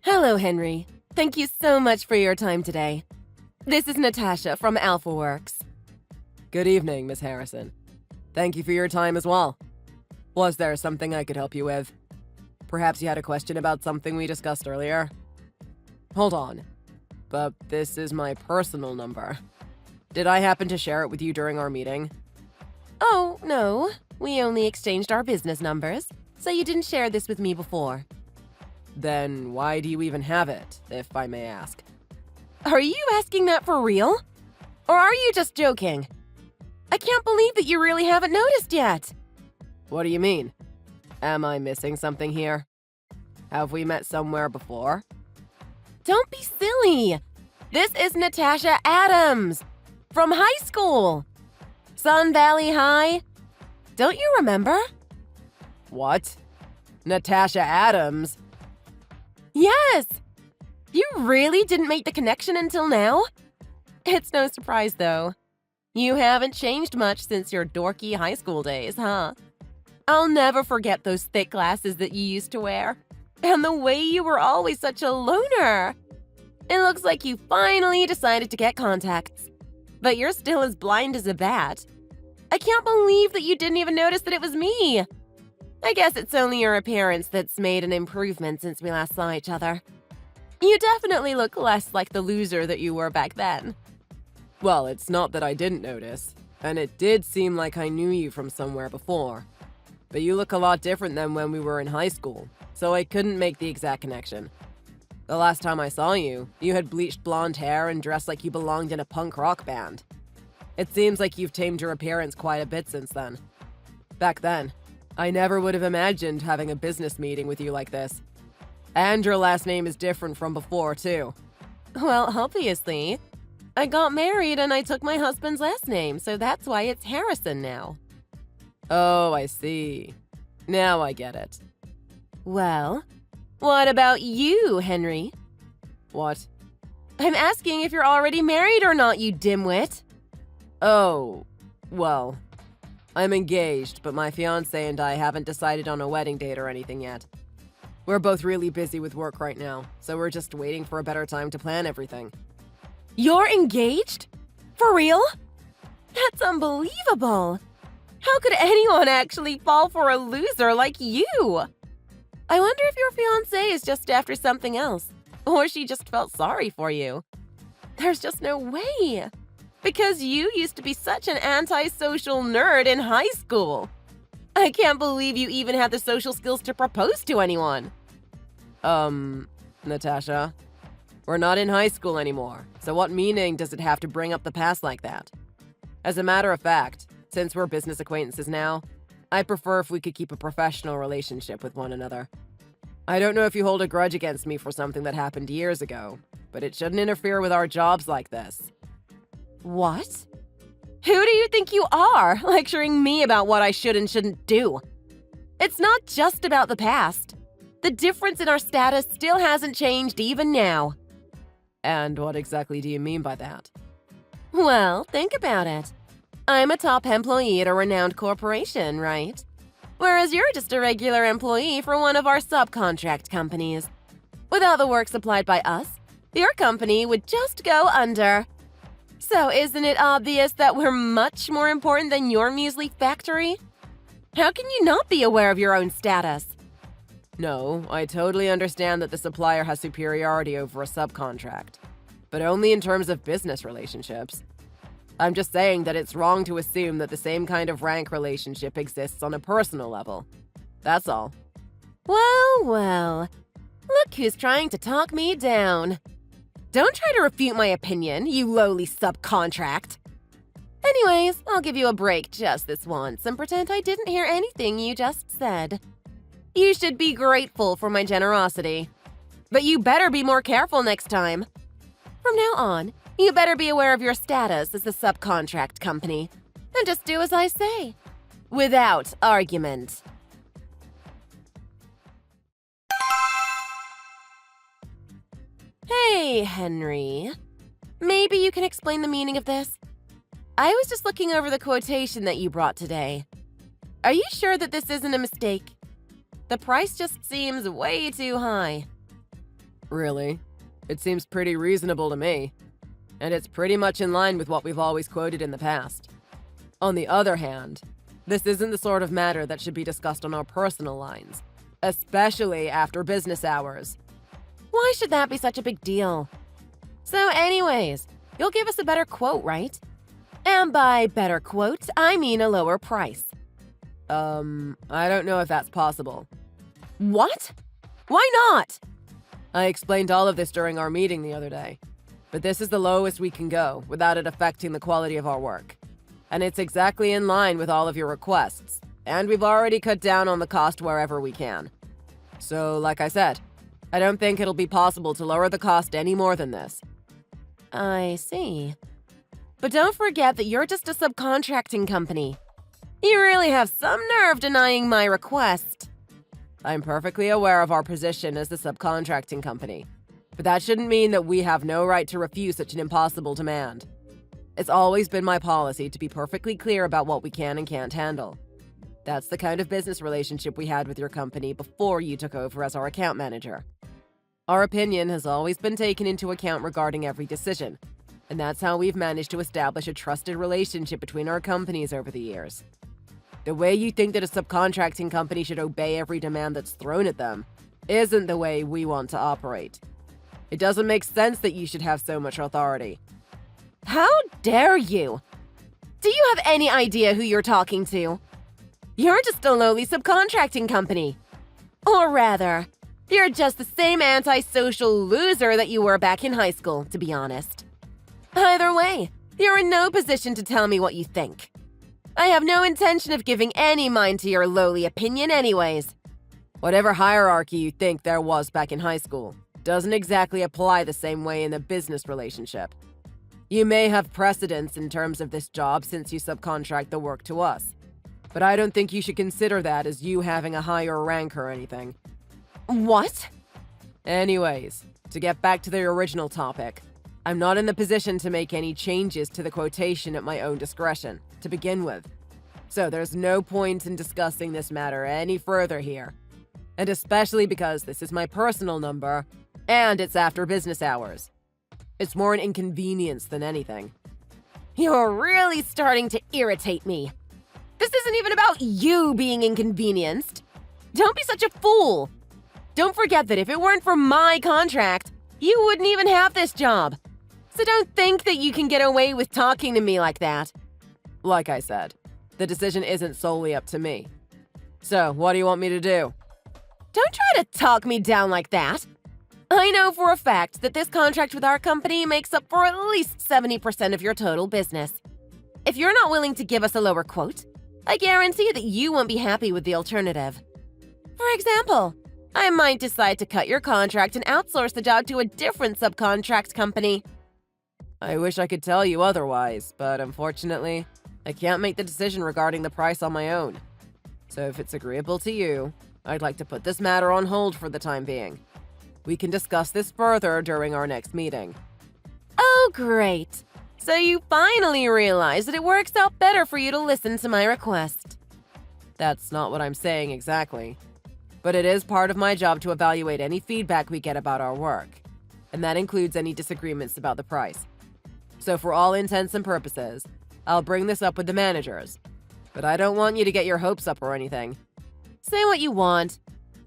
Hello, Henry. Thank you so much for your time today. This is Natasha from AlphaWorks. Good evening, Miss Harrison. Thank you for your time as well. Was there something I could help you with? Perhaps you had a question about something we discussed earlier? Hold on. But this is my personal number. Did I happen to share it with you during our meeting? Oh, no. We only exchanged our business numbers, so you didn't share this with me before. Then why do you even have it, if I may ask? Are you asking that for real? Or are you just joking? I can't believe that you really haven't noticed yet. What do you mean? Am I missing something here? Have we met somewhere before? Don't be silly. This is Natasha Adams from high school. Sun Valley High. Don't you remember? What? Natasha Adams? Yes! You really didn't make the connection until now? It's no surprise, though. You haven't changed much since your dorky high school days, huh? I'll never forget those thick glasses that you used to wear. And the way you were always such a loner. It looks like you finally decided to get contacts. But you're still as blind as a bat. I can't believe that you didn't even notice that it was me. I guess it's only your appearance that's made an improvement since we last saw each other. You definitely look less like the loser that you were back then. Well, it's not that I didn't notice, and it did seem like I knew you from somewhere before. But you look a lot different than when we were in high school, so I couldn't make the exact connection. The last time I saw you, you had bleached blonde hair and dressed like you belonged in a punk rock band. It seems like you've tamed your appearance quite a bit since then. Back then, I never would have imagined having a business meeting with you like this. And your last name is different from before, too. Well, obviously. I got married and I took my husband's last name, so that's why it's Harrison now. Oh, I see. Now I get it. Well, what about you, Henry? What? I'm asking if you're already married or not, you dimwit. Oh, well, I'm engaged, but my fiancé and I haven't decided on a wedding date or anything yet. We're both really busy with work right now, so we're just waiting for a better time to plan everything. You're engaged? For real? That's unbelievable. How could anyone actually fall for a loser like you? I wonder if your fiancé is just after something else, or she just felt sorry for you. There's just no way. Because you used to be such an antisocial nerd in high school. I can't believe you even had the social skills to propose to anyone. Natasha, we're not in high school anymore, so what meaning does it have to bring up the past like that? As a matter of fact, since we're business acquaintances now, I'd prefer if we could keep a professional relationship with one another. I don't know if you hold a grudge against me for something that happened years ago, but it shouldn't interfere with our jobs like this. What? Who do you think you are, lecturing me about what I should and shouldn't do? It's not just about the past. The difference in our status still hasn't changed even now. And what exactly do you mean by that? Well, think about it. I'm a top employee at a renowned corporation, right? Whereas you're just a regular employee for one of our subcontract companies. Without the work supplied by us, your company would just go under. So isn't it obvious that we're much more important than your measly factory? How can you not be aware of your own status? No, I totally understand that the supplier has superiority over a subcontract, but only in terms of business relationships. I'm just saying that it's wrong to assume that the same kind of rank relationship exists on a personal level. That's all. Well, well. Look who's trying to talk me down. Don't try to refute my opinion, you lowly subcontract. Anyways, I'll give you a break just this once and pretend I didn't hear anything you just said. You should be grateful for my generosity. But you better be more careful next time. From now on, you better be aware of your status as a subcontract company. And just do as I say. Without argument. Hey, Henry. Maybe you can explain the meaning of this? I was just looking over the quotation that you brought today. Are you sure that this isn't a mistake? The price just seems way too high. Really? It seems pretty reasonable to me. And it's pretty much in line with what we've always quoted in the past. On the other hand, this isn't the sort of matter that should be discussed on our personal lines, especially after business hours. Why should that be such a big deal? So anyways, you'll give us a better quote, right? And by better quote, I mean a lower price. I don't know if that's possible. What? Why not? I explained all of this during our meeting the other day, but this is the lowest we can go without it affecting the quality of our work. And it's exactly in line with all of your requests, and we've already cut down on the cost wherever we can. So, like I said, I don't think it'll be possible to lower the cost any more than this. I see. But don't forget that you're just a subcontracting company. You really have some nerve denying my request. I'm perfectly aware of our position as the subcontracting company, but that shouldn't mean that we have no right to refuse such an impossible demand. It's always been my policy to be perfectly clear about what we can and can't handle. That's the kind of business relationship we had with your company before you took over as our account manager. Our opinion has always been taken into account regarding every decision, and that's how we've managed to establish a trusted relationship between our companies over the years. The way you think that a subcontracting company should obey every demand that's thrown at them isn't the way we want to operate. It doesn't make sense that you should have so much authority. How dare you? Do you have any idea who you're talking to? You're just a lowly subcontracting company. Or rather, you're just the same antisocial loser that you were back in high school, to be honest. Either way, you're in no position to tell me what you think. I have no intention of giving any mind to your lowly opinion anyways. Whatever hierarchy you think there was back in high school doesn't exactly apply the same way in the business relationship. You may have precedence in terms of this job since you subcontract the work to us, but I don't think you should consider that as you having a higher rank or anything. What? Anyways, to get back to the original topic, I'm not in the position to make any changes to the quotation at my own discretion, to begin with. So there's no point in discussing this matter any further here. And especially because this is my personal number, and it's after business hours. It's more an inconvenience than anything. You're really starting to irritate me. This isn't even about you being inconvenienced. Don't be such a fool. Don't forget that if it weren't for my contract, you wouldn't even have this job. So don't think that you can get away with talking to me like that. Like I said, the decision isn't solely up to me. So, what do you want me to do? Don't try to talk me down like that. I know for a fact that this contract with our company makes up for at least 70% of your total business. If you're not willing to give us a lower quote, I guarantee that you won't be happy with the alternative. For example, I might decide to cut your contract and outsource the job to a different subcontract company. I wish I could tell you otherwise, but unfortunately, I can't make the decision regarding the price on my own. So if it's agreeable to you, I'd like to put this matter on hold for the time being. We can discuss this further during our next meeting. Oh, great. So you finally realize that it works out better for you to listen to my request. That's not what I'm saying exactly. But it is part of my job to evaluate any feedback we get about our work. And that includes any disagreements about the price. So for all intents and purposes, I'll bring this up with the managers. But I don't want you to get your hopes up or anything. Say what you want,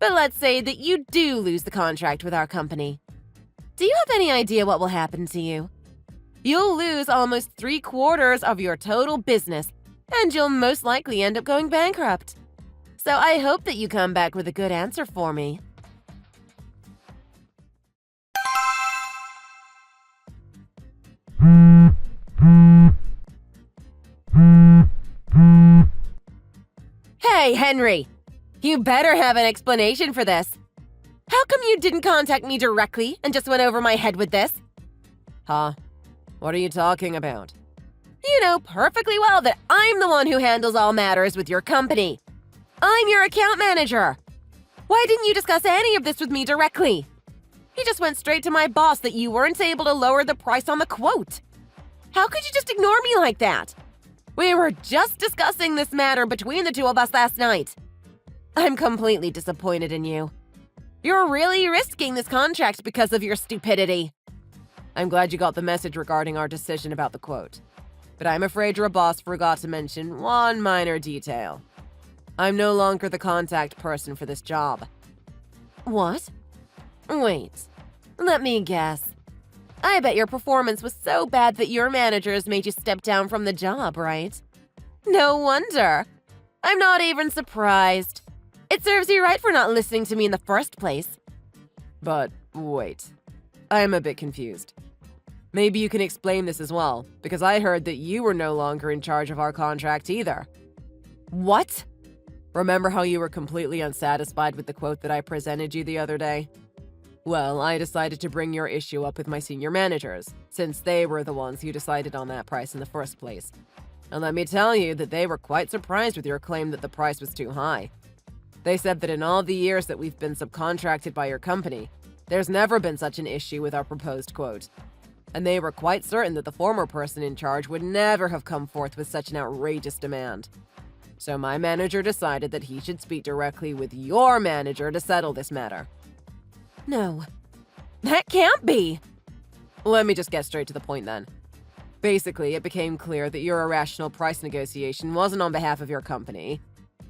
but let's say that you do lose the contract with our company. Do you have any idea what will happen to you? You'll lose almost 3/4 of your total business, and you'll most likely end up going bankrupt. So I hope that you come back with a good answer for me. Hey, Henry! You better have an explanation for this. How come you didn't contact me directly and just went over my head with this? Huh? What are you talking about? You know perfectly well that I'm the one who handles all matters with your company. I'm your account manager. Why didn't you discuss any of this with me directly? You just went straight to my boss that you weren't able to lower the price on the quote. How could you just ignore me like that? We were just discussing this matter between the two of us last night. I'm completely disappointed in you. You're really risking this contract because of your stupidity. I'm glad you got the message regarding our decision about the quote. But I'm afraid your boss forgot to mention one minor detail. I'm no longer the contact person for this job. What? Wait, let me guess. I bet your performance was so bad that your managers made you step down from the job, right? No wonder. I'm not even surprised. It serves you right for not listening to me in the first place. But wait, I'm a bit confused. Maybe you can explain this as well, because I heard that you were no longer in charge of our contract either. What? Remember how you were completely unsatisfied with the quote that I presented you the other day? Well, I decided to bring your issue up with my senior managers, since they were the ones who decided on that price in the first place. And let me tell you that they were quite surprised with your claim that the price was too high. They said that in all the years that we've been subcontracted by your company, there's never been such an issue with our proposed quote. And they were quite certain that the former person in charge would never have come forth with such an outrageous demand. So my manager decided that he should speak directly with your manager to settle this matter. No, that can't be. Let me just get straight to the point then. Basically, it became clear that your irrational price negotiation wasn't on behalf of your company,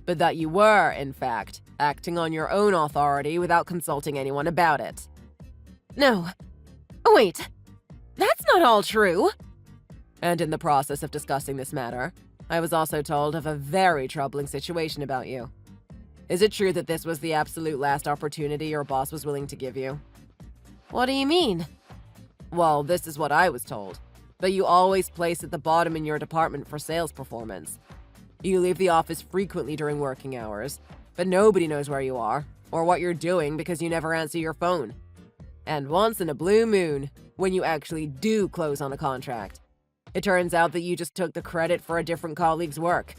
but that you were, in fact, acting on your own authority without consulting anyone about it. No. Wait, that's not all true. And in the process of discussing this matter, I was also told of a very troubling situation about you. Is it true that this was the absolute last opportunity your boss was willing to give you? What do you mean? Well, this is what I was told. That you always place at the bottom in your department for sales performance. You leave the office frequently during working hours, but nobody knows where you are or what you're doing because you never answer your phone. And once in a blue moon, when you actually do close on a contract, it turns out that you just took the credit for a different colleague's work.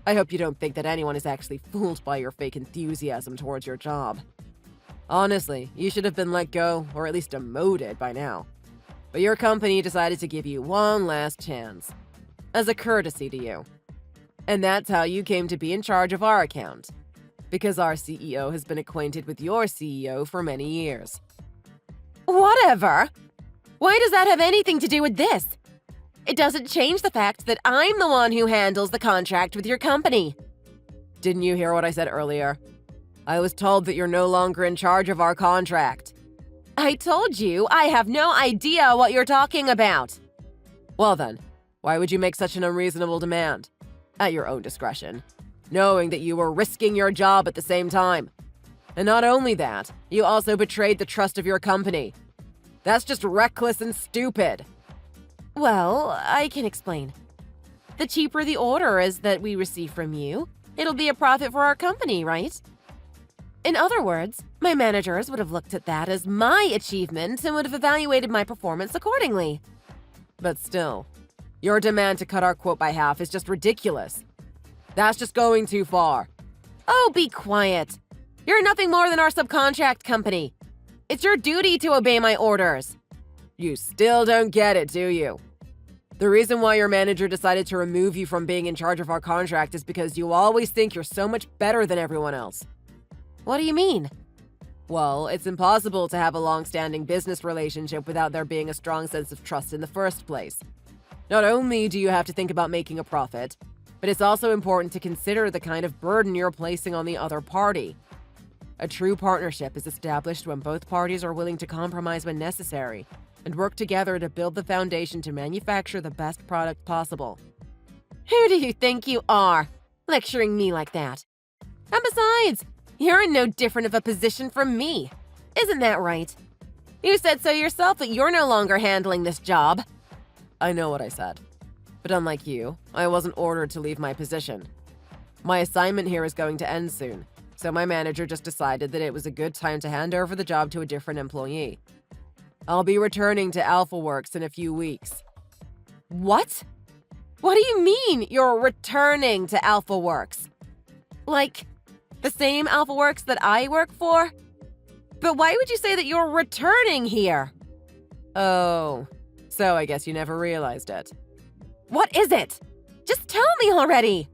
I hope you don't think that anyone is actually fooled by your fake enthusiasm towards your job. Honestly, you should have been let go or at least demoted by now. But your company decided to give you one last chance, as a courtesy to you. And that's how you came to be in charge of our account, because our CEO has been acquainted with your CEO for many years. Whatever. Why does that have anything to do with this? It doesn't change the fact that I'm the one who handles the contract with your company. Didn't you hear what I said earlier? I was told that you're no longer in charge of our contract. I told you I have no idea what you're talking about. Well then, why would you make such an unreasonable demand? At your own discretion, knowing that you were risking your job at the same time. And not only that, you also betrayed the trust of your company. That's just reckless and stupid. Well, I can explain. The cheaper the order is that we receive from you, it'll be a profit for our company, right? In other words, my managers would have looked at that as my achievement and would have evaluated my performance accordingly. But still, your demand to cut our quote by half is just ridiculous. That's just going too far. Oh, be quiet. You're nothing more than our subcontract company. It's your duty to obey my orders. You still don't get it, do you? The reason why your manager decided to remove you from being in charge of our contract is because you always think you're so much better than everyone else. What do you mean? Well, it's impossible to have a long-standing business relationship without there being a strong sense of trust in the first place. Not only do you have to think about making a profit, but it's also important to consider the kind of burden you're placing on the other party. A true partnership is established when both parties are willing to compromise when necessary and work together to build the foundation to manufacture the best product possible. Who do you think you are, lecturing me like that? And besides, you're in no different of a position from me. Isn't that right? You said so yourself that you're no longer handling this job. I know what I said. But unlike you, I wasn't ordered to leave my position. My assignment here is going to end soon, so my manager just decided that it was a good time to hand over the job to a different employee. I'll be returning to AlphaWorks in a few weeks. What? What do you mean you're returning to AlphaWorks? Like, the same AlphaWorks that I work for? But why would you say that you're returning here? Oh, so I guess you never realized it. What is it? Just tell me already!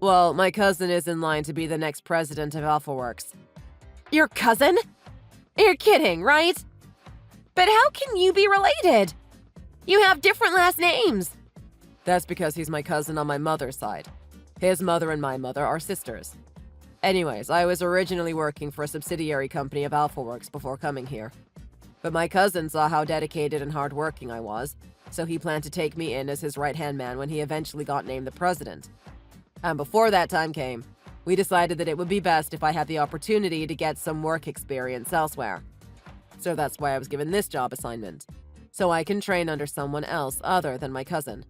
Well, my cousin is in line to be the next president of AlphaWorks. Your cousin? You're kidding, right? But how can you be related? You have different last names. That's because he's my cousin on my mother's side. His mother and my mother are sisters. Anyways, I was originally working for a subsidiary company of AlphaWorks before coming here. But my cousin saw how dedicated and hardworking I was, so he planned to take me in as his right-hand man when he eventually got named the president. And before that time came, we decided that it would be best if I had the opportunity to get some work experience elsewhere. So that's why I was given this job assignment, so I can train under someone else other than my cousin.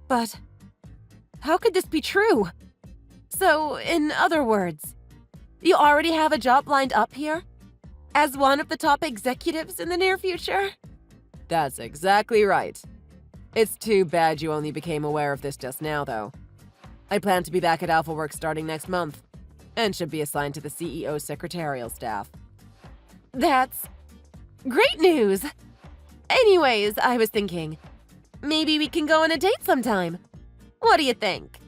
But how could this be true? So, in other words, you already have a job lined up here? As one of the top executives in the near future? That's exactly right. It's too bad you only became aware of this just now, though. I plan to be back at AlphaWorks starting next month, and should be assigned to the CEO's secretarial staff. That's great news! Anyways, I was thinking, maybe we can go on a date sometime. What do you think?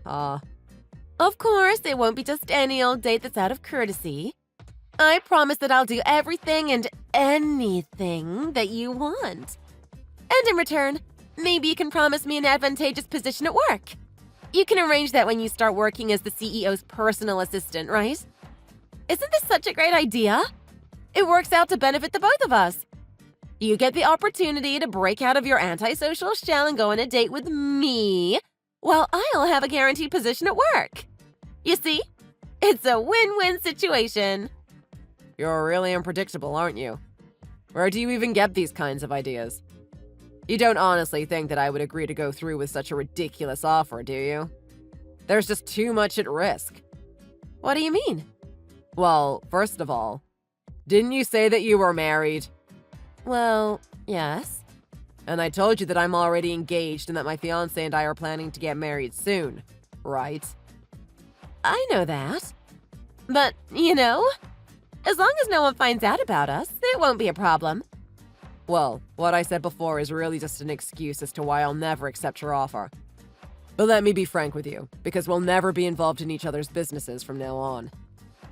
Of course, it won't be just any old date that's out of courtesy. I promise that I'll do everything and anything that you want. And in return, maybe you can promise me an advantageous position at work. You can arrange that when you start working as the CEO's personal assistant, right? Isn't this such a great idea? It works out to benefit the both of us. You get the opportunity to break out of your antisocial shell and go on a date with me, while I'll have a guaranteed position at work. You see? It's a win-win situation. You're really unpredictable, aren't you? Where do you even get these kinds of ideas? You don't honestly think that I would agree to go through with such a ridiculous offer, do you? There's just too much at risk. What do you mean? Well, first of all, didn't you say that you were married? Well, yes. And I told you that I'm already engaged and that my fiancé and I are planning to get married soon, right? I know that. But, as long as no one finds out about us, it won't be a problem. Well, what I said before is really just an excuse as to why I'll never accept your offer. But let me be frank with you, because we'll never be involved in each other's businesses from now on.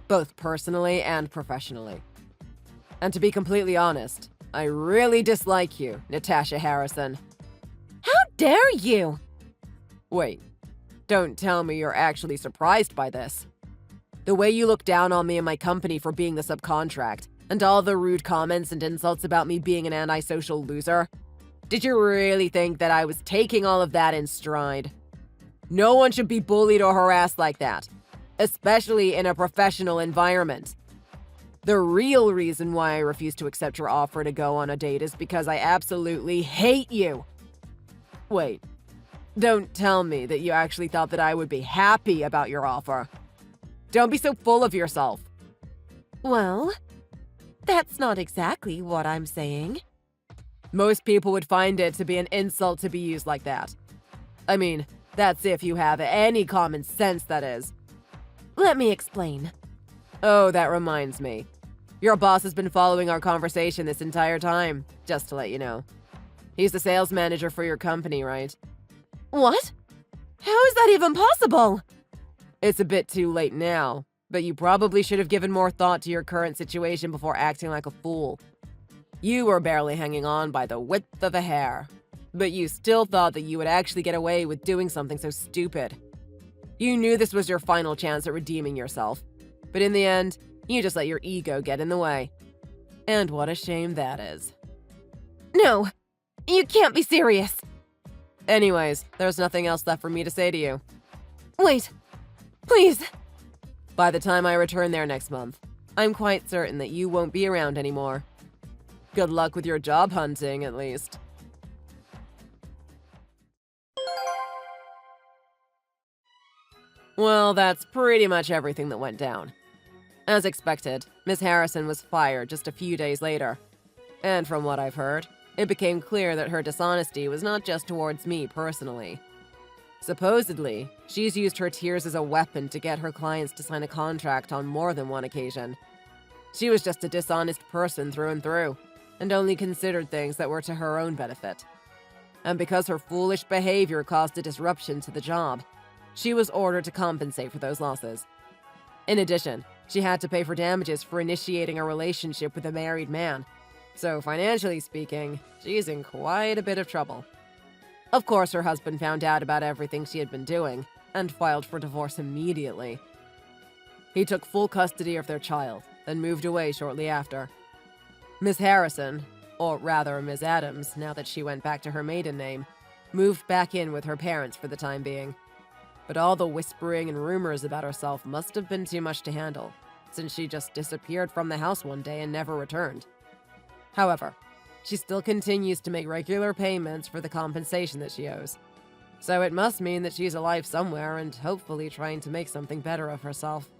Both personally and professionally. And to be completely honest, I really dislike you, Natasha Harrison. How dare you? Wait, don't tell me you're actually surprised by this. The way you look down on me and my company for being the subcontract, and all the rude comments and insults about me being an antisocial loser. Did you really think that I was taking all of that in stride? No one should be bullied or harassed like that, especially in a professional environment. The real reason why I refuse to accept your offer to go on a date is because I absolutely hate you. Wait, don't tell me that you actually thought that I would be happy about your offer. Don't be so full of yourself. Well, that's not exactly what I'm saying. Most people would find it to be an insult to be used like that. I mean, that's if you have any common sense, that is. Let me explain. Oh, that reminds me. Your boss has been following our conversation this entire time, just to let you know. He's the sales manager for your company, right? What? How is that even possible? It's a bit too late now, but you probably should have given more thought to your current situation before acting like a fool. You were barely hanging on by the width of a hair, but you still thought that you would actually get away with doing something so stupid. You knew this was your final chance at redeeming yourself, but in the end, you just let your ego get in the way. And what a shame that is. No, you can't be serious. Anyways, there's nothing else left for me to say to you. Wait, please. By the time I return there next month, I'm quite certain that you won't be around anymore. Good luck with your job hunting, at least. Well, that's pretty much everything that went down. As expected, Miss Harrison was fired just a few days later. And from what I've heard, it became clear that her dishonesty was not just towards me personally. Supposedly, she's used her tears as a weapon to get her clients to sign a contract on more than one occasion. She was just a dishonest person through and through, and only considered things that were to her own benefit. And because her foolish behavior caused a disruption to the job, she was ordered to compensate for those losses. In addition, She had to pay for damages for initiating a relationship with a married man. So financially speaking, she's in quite a bit of trouble. Of course, her husband found out about everything she had been doing and filed for divorce immediately. He took full custody of their child, then moved away shortly after. Miss Harrison, or rather Miss Adams, now that she went back to her maiden name, moved back in with her parents for the time being. But all the whispering and rumors about herself must have been too much to handle, since she just disappeared from the house one day and never returned. However, she still continues to make regular payments for the compensation that she owes. So it must mean that she's alive somewhere and hopefully trying to make something better of herself.